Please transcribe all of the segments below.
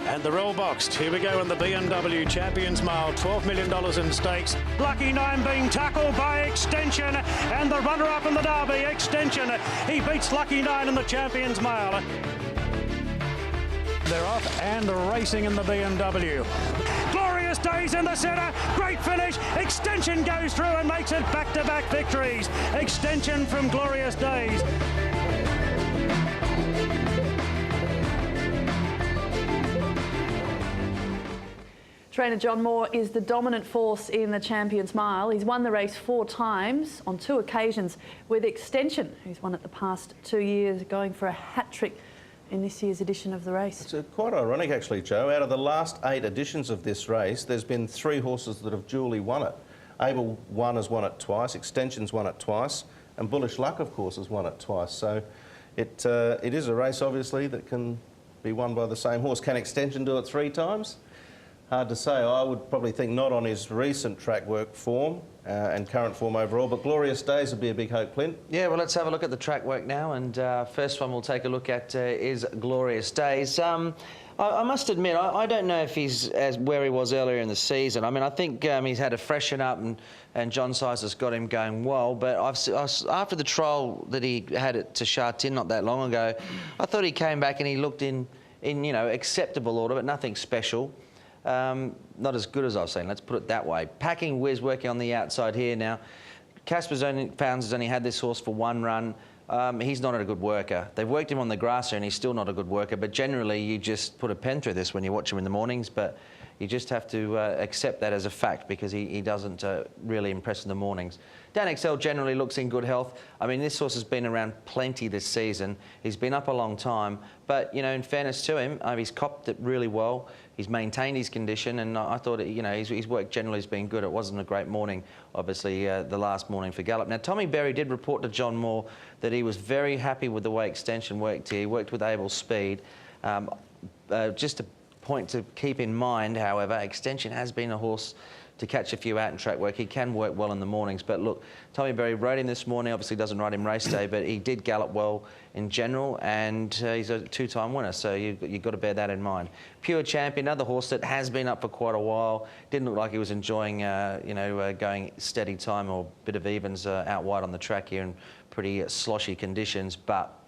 And the roll boxed. Here we go in the BMW Champions Mile. $12 million in stakes. Lucky 9 being tackled by Extension. And the runner-up in the Derby, Extension. He beats Lucky 9 in the Champions Mile. They're off and racing in the BMW. Glorious Days in the centre. Great finish. Extension goes through and makes it back-to-back victories. Extension from Glorious Days. Trainer John Moore is the dominant force in the Champions Mile. He's won the race 4 times on 2 occasions with Extension, who's won it the past 2 years, going for a hat-trick in this year's edition of the race. It's quite ironic actually, Joe. Out of the last 8 editions of this race, there's been 3 horses that have duly won it. Able One has won it twice, Extension's won it twice, and Bullish Luck, of course, has won it twice. So it is a race, obviously, that can be won by the same horse. Can Extension do it 3 times? Hard to say. I would probably think not on his recent track work form and current form overall, but Glorious Days would be a big hope, Clint. Yeah, well, let's have a look at the track work now, and first one we'll take a look at is Glorious Days. I must admit, I don't know if he's where he was earlier in the season. I mean, I think he's had to freshen up, and John Size has got him going well, but after the trial that he had at Sha Tin not that long ago, I thought he came back and he looked in you know, acceptable order, but nothing special. Not as good as I've seen, let's put it that way. Packing Whiz working on the outside here now. Casper's Founds has only had this horse for 1 run. He's not a good worker. They've worked him on the grass here and he's still not a good worker, but generally you just put a pen through this when you watch him in the mornings, but you just have to accept that as a fact because he doesn't really impress in the mornings. Dan Excel generally looks in good health. I mean, this horse has been around plenty this season. He's been up a long time, but, you know, in fairness to him, he's copped it really well. He's maintained his condition, and I thought, you know, his work generally has been good. It wasn't a great morning, obviously, the last morning for Gallop. Now, Tommy Berry did report to John Moore that he was very happy with the way Extension worked here. He worked with Able Speed. Just a point to keep in mind, however, Extension has been a horse to catch a few out in track work. He can work well in the mornings, but look, Tommy Berry rode him this morning, obviously doesn't ride him race day, but he did gallop well in general, and he's a 2-time winner, so you've got to bear that in mind. Pure Champion, another horse that has been up for quite a while, didn't look like he was enjoying, you know, going steady time or bit of evens out wide on the track here in pretty sloshy conditions, but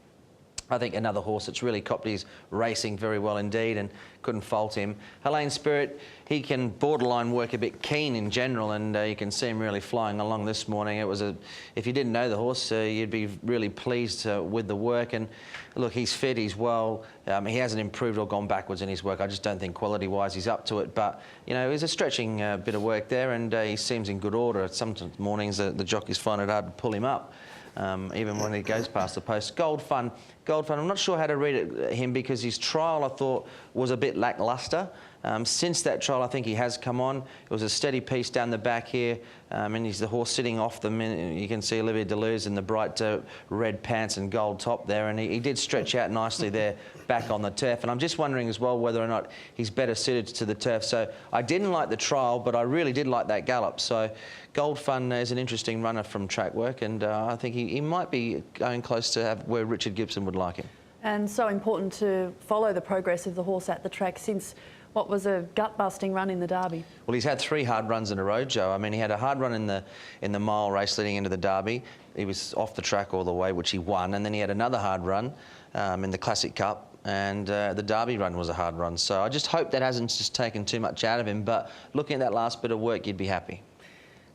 I think another horse that's really copped his racing very well indeed and couldn't fault him. Helene Spirit, he can borderline work a bit keen in general, and you can see him really flying along this morning. It was if you didn't know the horse, you'd be really pleased with the work. And look, he's fit, he's well. He hasn't improved or gone backwards in his work. I just don't think quality-wise he's up to it. But, you know, there's a stretching bit of work there, and he seems in good order. Some mornings the jockeys find it hard to pull him up. Even when he goes past the post. Gold Fun, I'm not sure how to read him because his trial, I thought, was a bit lacklustre. Since that trial, I think he has come on. It was a steady piece down the back here, and he's the horse sitting off them. You can see Olivia Deleuze in the bright red pants and gold top there, and he did stretch out nicely there back on the turf. And I'm just wondering as well whether or not he's better suited to the turf. So I didn't like the trial, but I really did like that gallop. So Gold Fun is an interesting runner from track work, and I think he might be going close to where Richard Gibson would like him. And so important to follow the progress of the horse at the track since what was a gut-busting run in the Derby. Well, he's had 3 hard runs in a row, Joe. I mean, he had a hard run in the mile race leading into the Derby. He was off the track all the way, which he won, and then he had another hard run in the Classic Cup, and the Derby run was a hard run. So I just hope that hasn't just taken too much out of him, but looking at that last bit of work, you'd be happy.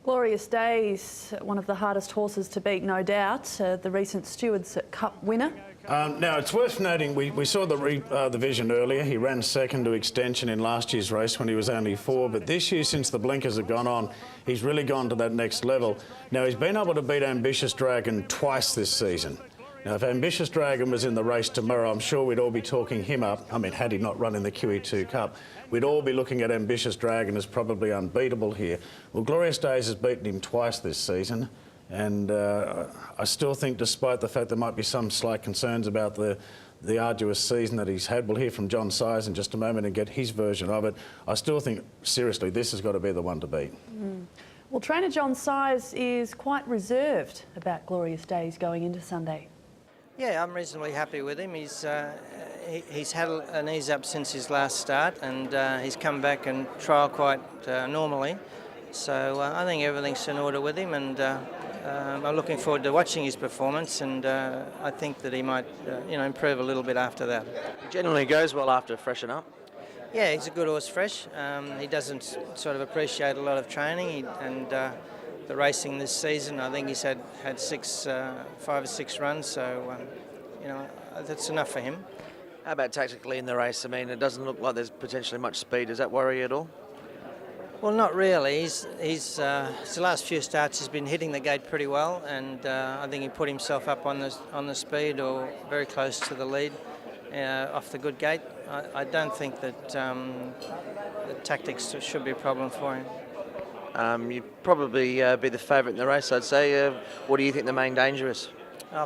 Glorious Days, one of the hardest horses to beat, no doubt. The recent Stewards Cup winner. Now, it's worth noting, we saw the vision earlier. He ran second to Extension in last year's race when he was only 4, but this year, since the blinkers have gone on, he's really gone to that next level. Now, he's been able to beat Ambitious Dragon twice this season. Now, if Ambitious Dragon was in the race tomorrow, I'm sure we'd all be talking him up. I mean, had he not run in the QE2 Cup, we'd all be looking at Ambitious Dragon as probably unbeatable here. Well, Glorious Days has beaten him twice this season. And I still think, despite the fact there might be some slight concerns about the arduous season that he's had, we'll hear from John Size in just a moment and get his version of it. I still think, seriously, this has got to be the one to beat. Well, trainer John Size is quite reserved about Glorious Days going into Sunday. Yeah, I'm reasonably happy with him. He's had an ease up since his last start, and he's come back and trial quite normally. So I think everything's in order with him, and I'm looking forward to watching his performance. And I think that he might, improve a little bit after that. Generally goes well after freshen up. Yeah, he's a good horse fresh. He doesn't sort of appreciate a lot of training, and the racing this season, I think he's had 5 or 6 runs, so that's enough for him. How about tactically in the race? I mean, it doesn't look like there's potentially much speed. Does that worry you at all? Well, not really. His last few starts he's been hitting the gate pretty well, and I think he put himself up on the speed or very close to the lead off the good gate. I don't think that the tactics should be a problem for him. You'd probably be the favourite in the race, I'd say. What do you think the main danger is?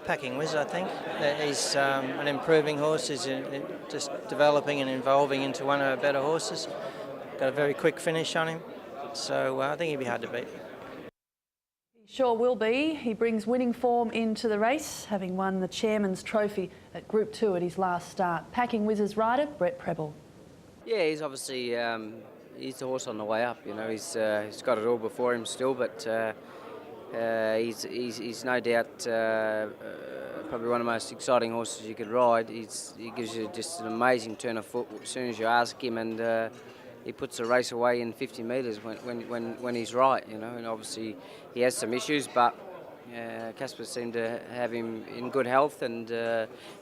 Packing Wiz, I think. He's an improving horse. He's just developing and evolving into one of our better horses. Got a very quick finish on him, so I think he'd be hard to beat. He sure will be. He brings winning form into the race, having won the Chairman's Trophy at Group 2 at his last start. Packing Wiz's rider, Brett Preble. Yeah, he's obviously he's the horse on the way up. He's got it all before him still, but he's no doubt probably one of the most exciting horses you could ride. He gives you just an amazing turn of foot as soon as you ask him, and he puts the race away in 50 metres when he's right. And obviously he has some issues, but Casper seemed to have him in good health, and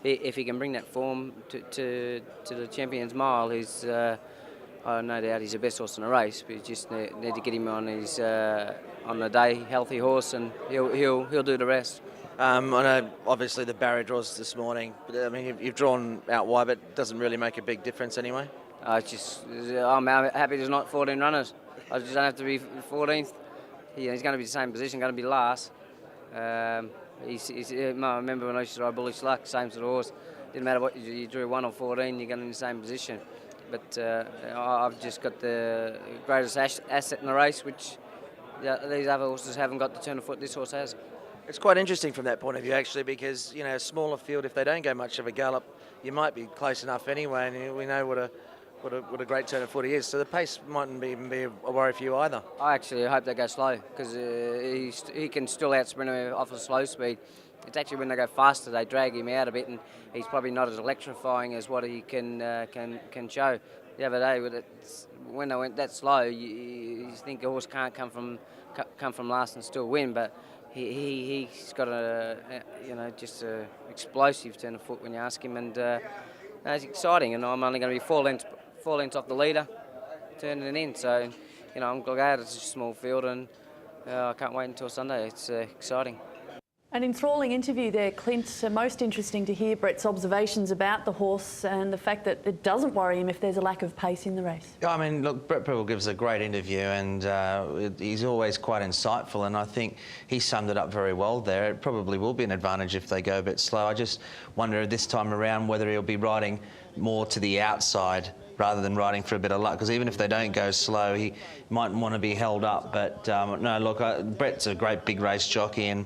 if he can bring that form to the Champions Mile, he's no doubt he's the best horse in the race. But you just need to get him on his on the day healthy horse, and he'll do the rest. I know obviously the barrier draws this morning, but I mean you've drawn out wide, but it doesn't really make a big difference anyway. I'm happy there's not 14 runners. I just don't have to be 14th. He's going to be the same position, going to be last. I remember when I used to ride Bullish Luck, same sort of horse. Didn't matter what you drew, 1 or 14, you're going to be in the same position. But I've just got the greatest asset in the race, which these other horses haven't got the turn of foot this horse has. It's quite interesting from that point of view, actually, because a smaller field, if they don't go much of a gallop, you might be close enough anyway, and we know what a great turn of foot he is. So the pace mightn't even be a worry for you either. I actually hope they go slow, because he can still outsprint him off a slow speed. It's actually when they go faster, they drag him out a bit, and he's probably not as electrifying as what he can show. The other day, when they went that slow, you think a horse can't come from last and still win, but he's got just a explosive turn of foot when you ask him, and it's exciting. And I'm only going to be 4 lengths off the leader, turning it in. So, I'm glad it's a small field, and I can't wait until Sunday. It's exciting. An enthralling interview there, Clint. Most interesting to hear Brett's observations about the horse and the fact that it doesn't worry him if there's a lack of pace in the race. Yeah, I mean, look, Brett Preble gives a great interview, and he's always quite insightful, and I think he summed it up very well there. It probably will be an advantage if they go a bit slow. I just wonder this time around whether he'll be riding more to the outside rather than riding for a bit of luck, because even if they don't go slow, he might want to be held up. But no, look, Brett's a great big race jockey, and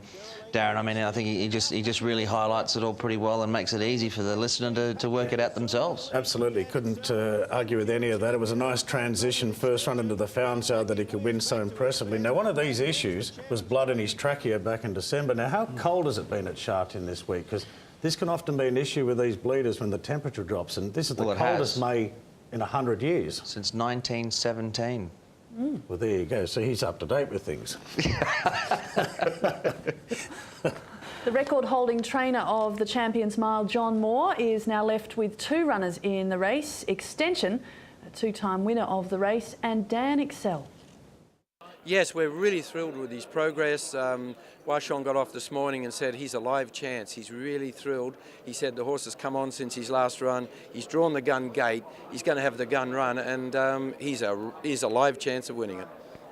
Darren, I mean, I think he just really highlights it all pretty well and makes it easy for the listener to work it out themselves. Absolutely, couldn't argue with any of that. It was a nice transition, first run into the Founds Yard that he could win so impressively. Now, one of these issues was blood in his trachea back in December. Now, how cold has it been at Shartin this week? Because this can often be an issue with these bleeders when the temperature drops, and this is the coldest May in 100 years. Since 1917. Well, there you go. So he's up to date with things. The record-holding trainer of the Champions Mile, John Moore, is now left with 2 runners in the race. Extension, a 2-time winner of the race, and Dan Excel. Yes, we're really thrilled with his progress. Washon got off this morning and said he's a live chance. He's really thrilled. He said the horse has come on since his last run. He's drawn the gun gate. He's going to have the gun run, and he's a live chance of winning it.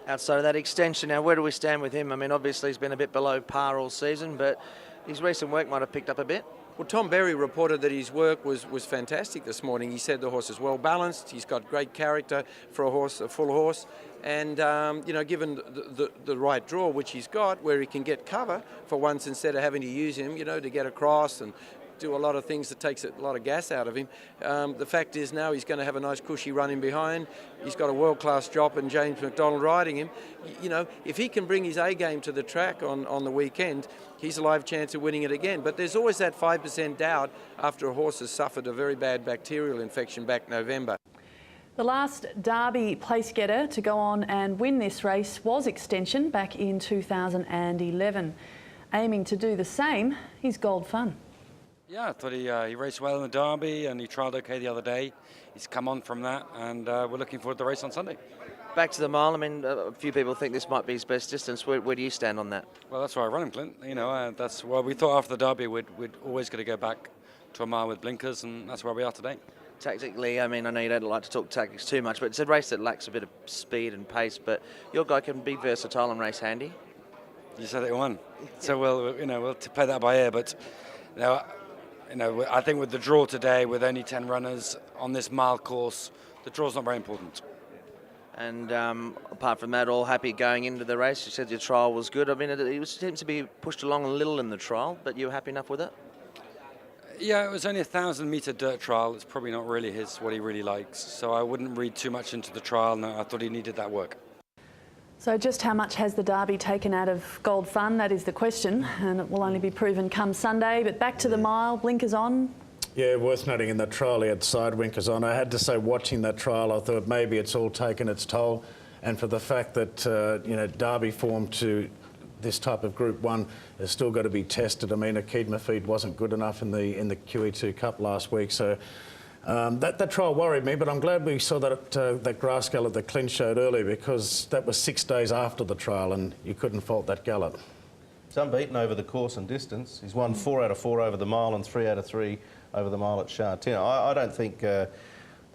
Outside of that extension, now where do we stand with him? I mean, obviously he's been a bit below par all season, but his recent work might have picked up a bit. Well, Tom Berry reported that his work was fantastic this morning. He said the horse is well balanced. He's got great character for a full horse. And, given the right draw, which he's got, where he can get cover for once instead of having to use him, to get across and do a lot of things that takes a lot of gas out of him. The fact is now he's going to have a nice cushy run in behind. He's got a world-class drop and James McDonald riding him. You know, if he can bring his A game to the track on the weekend, he's a live chance of winning it again. But there's always that 5% doubt after a horse has suffered a very bad bacterial infection back November. The last Derby place getter to go on and win this race was Extension back in 2011. Aiming to do the same, he's Gold Fun. Yeah, I thought he raced well in the Derby and he trialled okay the other day. He's come on from that and we're looking forward to the race on Sunday. Back to the mile, I mean, a few people think this might be his best distance. Where do you stand on that? Well, that's why I run him, Clint. You know, that's why we thought after the Derby we'd always got to go back to a mile with blinkers, and that's where we are today. Tactically, I mean, I know you don't like to talk tactics too much, but it's a race that lacks a bit of speed and pace, but your guy can be versatile and race handy. You said it one. So we'll play that by ear, but I think with the draw today, with only 10 runners on this mile course, the draw's not very important. And apart from that, all happy going into the race. You said your trial was good. I mean, it seems to be pushed along a little in the trial, but you were happy enough with it? Yeah, it was only a 1,000-metre dirt trial. It's probably not really what he really likes. So I wouldn't read too much into the trial. No, I thought he needed that work. So just how much has the Derby taken out of Gold Fun? That is the question, and it will only be proven come Sunday. But back to the mile, blinkers on. Yeah, worth noting in that trial he had side winkers on. I had to say, watching that trial, I thought maybe it's all taken its toll. And for the fact that, Derby form to this type of Group 1 has still got to be tested. I mean, Akid Mafid wasn't good enough in the QE2 Cup last week, so that trial worried me. But I'm glad we saw that grass gallop that Clint showed earlier, because that was 6 days after the trial, and you couldn't fault that gallop. He's unbeaten over the course and distance. He's won 4 out of 4 over the mile and 3 out of 3 over the mile at Chartin. I don't think the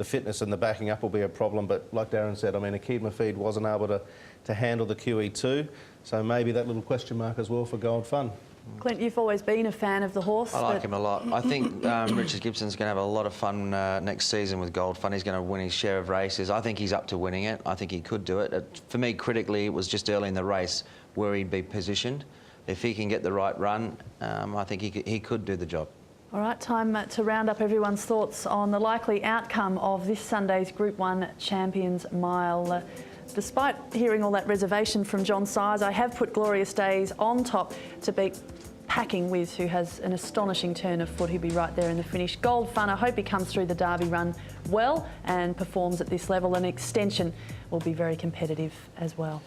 fitness and the backing up will be a problem, but like Darren said, I mean, Akid Mafid wasn't able to handle the QE2, so maybe that little question mark as well for Gold Fun. Clint, you've always been a fan of the horse. I like him a lot. I think Richard Gibson's going to have a lot of fun next season with Gold Fun. He's going to win his share of races. I think he's up to winning it. I think he could do it. For me, critically, it was just early in the race where he'd be positioned. If he can get the right run, I think he could do the job. All right, time to round up everyone's thoughts on the likely outcome of this Sunday's Group 1 Champions Mile. Despite hearing all that reservation from John Sires, I have put Glorious Days on top to beat Packing Wiz, who has an astonishing turn of foot. He'll be right there in the finish. Gold Fun, I hope he comes through the Derby run well and performs at this level. And Extension will be very competitive as well.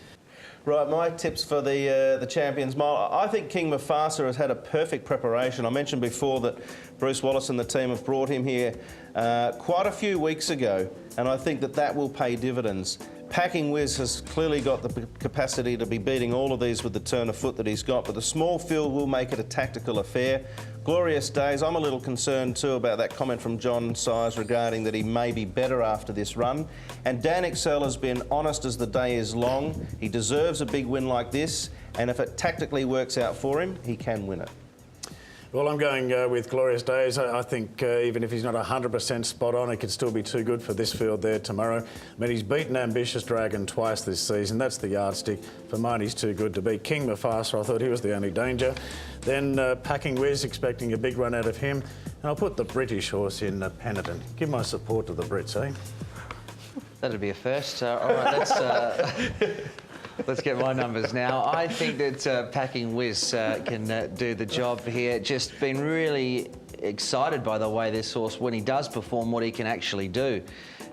Right, my tips for the Champions Mile. I think King Mufasa has had a perfect preparation. I mentioned before that Bruce Wallace and the team have brought him here quite a few weeks ago, and I think that will pay dividends. Packing Wiz has clearly got the capacity to be beating all of these with the turn of foot that he's got, but the small field will make it a tactical affair. Glorious Days, I'm a little concerned too about that comment from John Sires regarding that he may be better after this run. And Dan Excel has been honest as the day is long. He deserves a big win like this, and if it tactically works out for him, he can win it. Well, I'm going with Glorious Days. I think even if he's not 100% spot on, he could still be too good for this field there tomorrow. I mean, he's beaten Ambitious Dragon twice this season. That's the yardstick. For mine, he's too good to beat. King Mufasa, I thought he was the only danger. Then Packing Wiz, expecting a big run out of him. And I'll put the British horse in Penitent. Give my support to the Brits, eh? That'd be a first. All right, let's get my numbers now. I think that Packing Wiz can do the job here. Just been really excited by the way this horse, when he does perform, what he can actually do.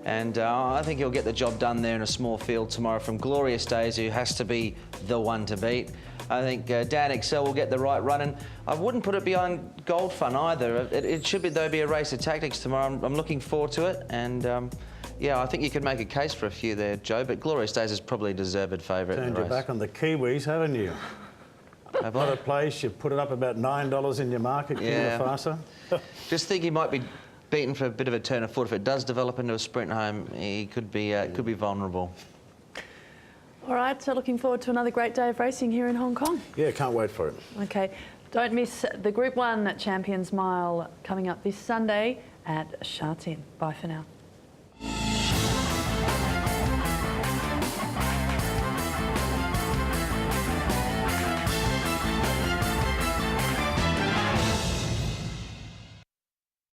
And I think he'll get the job done there in a small field tomorrow from Glorious Days, who has to be the one to beat. I think Dan Excel will get the right run, and I wouldn't put it behind Gold Fun either. It should be, though, be a race of tactics tomorrow. I'm looking forward to it, and yeah, I think you could make a case for a few there, Joe, but Glorious Days is probably a deserved favourite in the race. Turned your back on the Kiwis, haven't you? Have Not I? a place, you put it up about $9 in your market, King Mufasa. Just think he might be beaten for a bit of a turn of foot. If it does develop into a sprint home, he could be vulnerable. All right, so looking forward to another great day of racing here in Hong Kong. Yeah, can't wait for it. Okay, don't miss the Group 1 Champions Mile coming up this Sunday at Chartin. Bye for now.